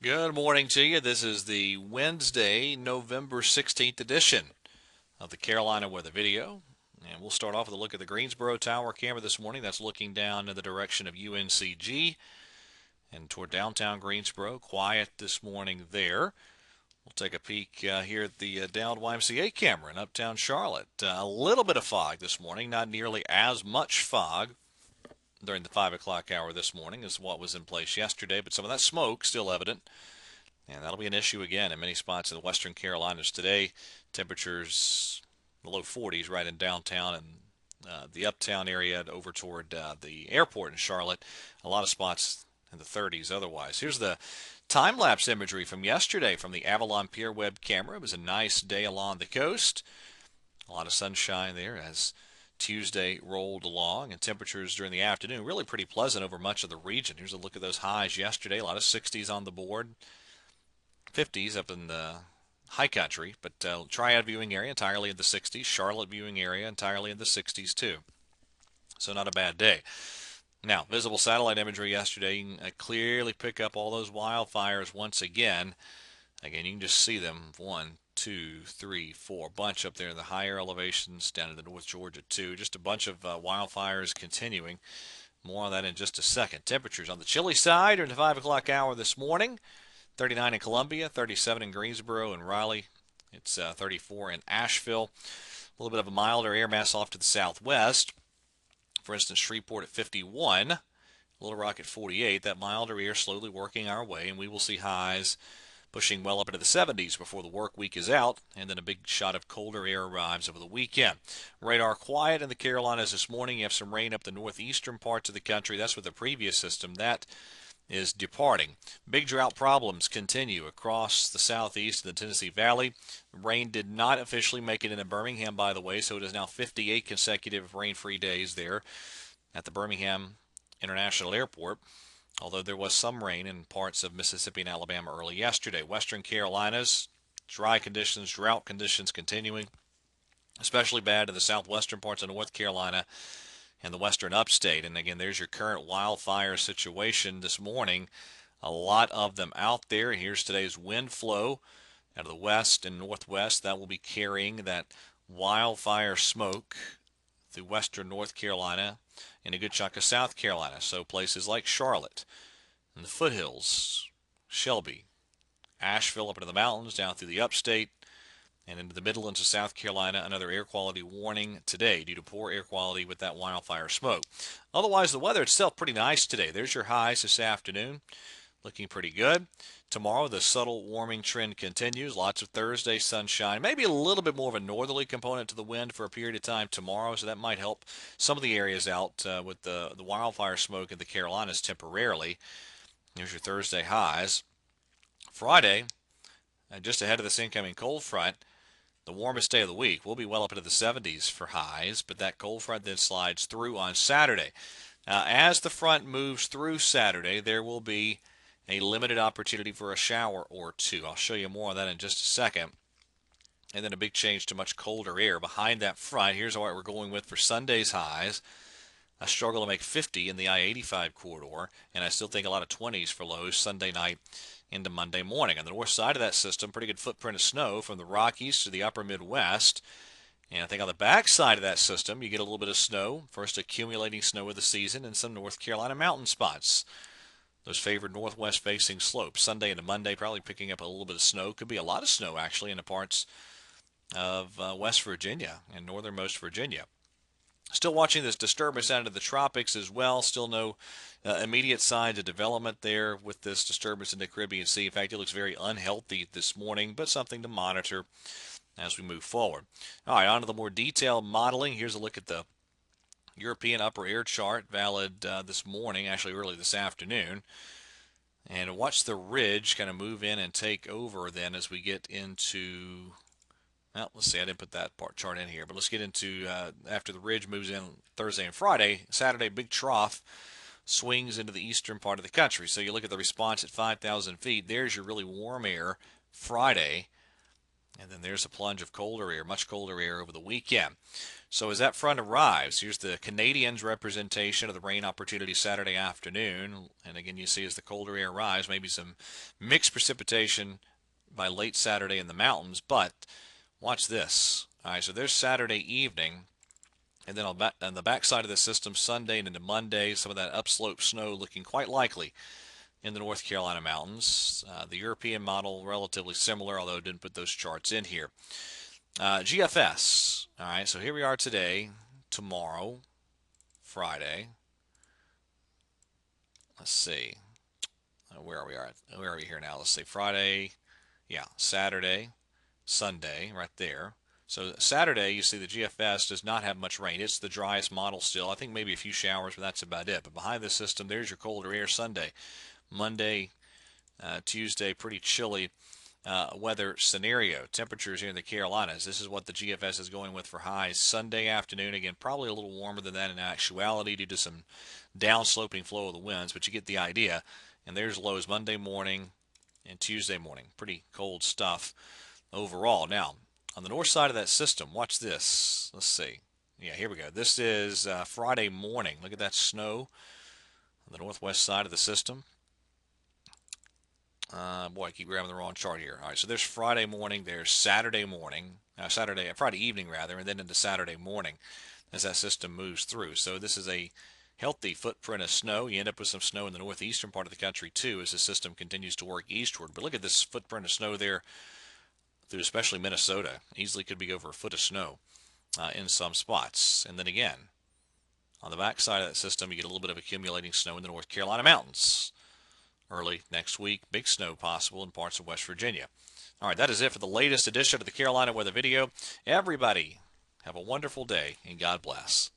Good morning to you. This is the Wednesday, November 16th edition of the Carolina Weather Video. And we'll start off with a look at the Greensboro Tower camera this morning. That's looking down in the direction of UNCG and toward downtown Greensboro. Quiet this morning there. We'll take a peek here at the downed YMCA camera in uptown Charlotte. A little bit of fog this morning, not nearly as much fog during the 5 o'clock hour this morning as what was in place yesterday, but some of that smoke still evident. And that'll be an issue again in many spots in the western Carolinas today. Temperatures in the low 40s right in downtown and the uptown area over toward the airport in Charlotte. A lot of spots in the 30s otherwise. Here's the time-lapse imagery from yesterday from the Avalon Pier web camera. It was a nice day along the coast. A lot of sunshine there as Tuesday rolled along, and temperatures during the afternoon really pretty pleasant over much of the region. Here's a look at those highs yesterday. A lot of 60s on the board. 50s up in the high country, but Triad viewing area entirely in the 60s. Charlotte viewing area entirely in the 60s too. So not a bad day. Now, visible satellite imagery yesterday, you can clearly pick up all those wildfires once again. Again, you can just see them. 1, 2, 3, 4. Bunch up there in the higher elevations down in the North Georgia too. Just a bunch of wildfires continuing. More on that in just a second. Temperatures on the chilly side during the 5 o'clock hour this morning. 39 in Columbia, 37 in Greensboro and Raleigh. It's 34 in Asheville. A little bit of a milder air mass off to the southwest. For instance, Shreveport at 51, Little Rock at 48. That milder air slowly working our way, and we will see highs pushing well up into the 70s before the work week is out, and then a big shot of colder air arrives over the weekend. Radar quiet in the Carolinas this morning. You have some rain up the northeastern parts of the country. That's with the previous system. That is departing. Big drought problems continue across the southeast of the Tennessee Valley. Rain did not officially make it into Birmingham, by the way, so it is now 58 consecutive rain-free days there at the Birmingham International Airport, although there was some rain in parts of Mississippi and Alabama early yesterday. Western Carolinas, dry conditions, drought conditions continuing, especially bad in the southwestern parts of North Carolina and the western upstate. And again, there's your current wildfire situation this morning. A lot of them out there. Here's today's wind flow out of the west and northwest. That will be carrying that wildfire smoke through western North Carolina and a good chunk of South Carolina. So places like Charlotte and the foothills, Shelby, Asheville up into the mountains, down through the upstate, and into the Midlands of South Carolina, another air quality warning today due to poor air quality with that wildfire smoke. Otherwise, the weather itself pretty nice today. There's your highs this afternoon, looking pretty good. Tomorrow, the subtle warming trend continues. Lots of Thursday sunshine. Maybe a little bit more of a northerly component to the wind for a period of time tomorrow, so that might help some of the areas out with the wildfire smoke in the Carolinas temporarily. There's your Thursday highs. Friday, just ahead of this incoming cold front, the warmest day of the week. We'll be well up into the 70s for highs, but that cold front then slides through on Saturday. As the front moves through Saturday, there will be a limited opportunity for a shower or two. I'll show you more on that in just a second. And then a big change to much colder air behind that front. Here's what we're going with for Sunday's highs. I struggle to make 50 in the I-85 corridor, and I still think a lot of 20s for lows Sunday night into Monday morning. On the north side of that system, pretty good footprint of snow from the Rockies to the upper Midwest. And I think on the back side of that system, you get a little bit of snow, first accumulating snow of the season in some North Carolina mountain spots. Those favored northwest-facing slopes. Sunday into Monday, probably picking up a little bit of snow. Could be a lot of snow, actually, in the parts of West Virginia and northernmost Virginia. Still watching this disturbance out of the tropics as well. Still no immediate signs of development there with this disturbance in the Caribbean Sea. In fact, it looks very unhealthy this morning, but something to monitor as we move forward. All right, on to the more detailed modeling. Here's a look at the European upper air chart, valid this morning, actually early this afternoon. And watch the ridge kind of move in and take over then as we get into... Well, let's see, I didn't put that chart in here, but let's get into after the ridge moves in Thursday and Friday. Saturday, big trough swings into the eastern part of the country. So you look at the response at 5,000 feet. There's your really warm air Friday, and then there's a plunge of colder air, much colder air over the weekend. So as that front arrives, here's the Canadians' representation of the rain opportunity Saturday afternoon. And again, you see as the colder air arrives, maybe some mixed precipitation by late Saturday in the mountains. But watch this. All right, so there's Saturday evening. And then on the backside of the system, Sunday and into Monday, some of that upslope snow looking quite likely in the North Carolina mountains. The European model relatively similar, although it didn't put those charts in here. GFS. All right, so here we are today, tomorrow, Friday. Let's see. Where are we at? Where are we here now? Let's see. Friday. Yeah, Saturday, Sunday, right there. So Saturday, you see the GFS does not have much rain. It's the driest model still. I think maybe a few showers, but that's about it. But behind this system, there's your colder air Sunday. Monday, Tuesday, pretty chilly weather scenario. Temperatures here in the Carolinas. This is what the GFS is going with for highs Sunday afternoon. Again, probably a little warmer than that in actuality due to some downsloping flow of the winds, but you get the idea. And there's lows Monday morning and Tuesday morning. Pretty cold stuff overall. Now, on the north side of that system, watch this. Let's see. Yeah, here we go. This is Friday morning. Look at that snow on the northwest side of the system. Boy, I keep grabbing the wrong chart here. All right, so there's Friday morning, there's Saturday morning, Friday evening rather, and then into Saturday morning as that system moves through. So this is a healthy footprint of snow. You end up with some snow in the northeastern part of the country too as the system continues to work eastward. But look at this footprint of snow there through especially Minnesota. Easily could be over a foot of snow in some spots. And then again, on the backside of that system, you get a little bit of accumulating snow in the North Carolina mountains. Early next week, big snow possible in parts of West Virginia. All right, that is it for the latest edition of the Carolina Weather Video. Everybody, have a wonderful day, and God bless.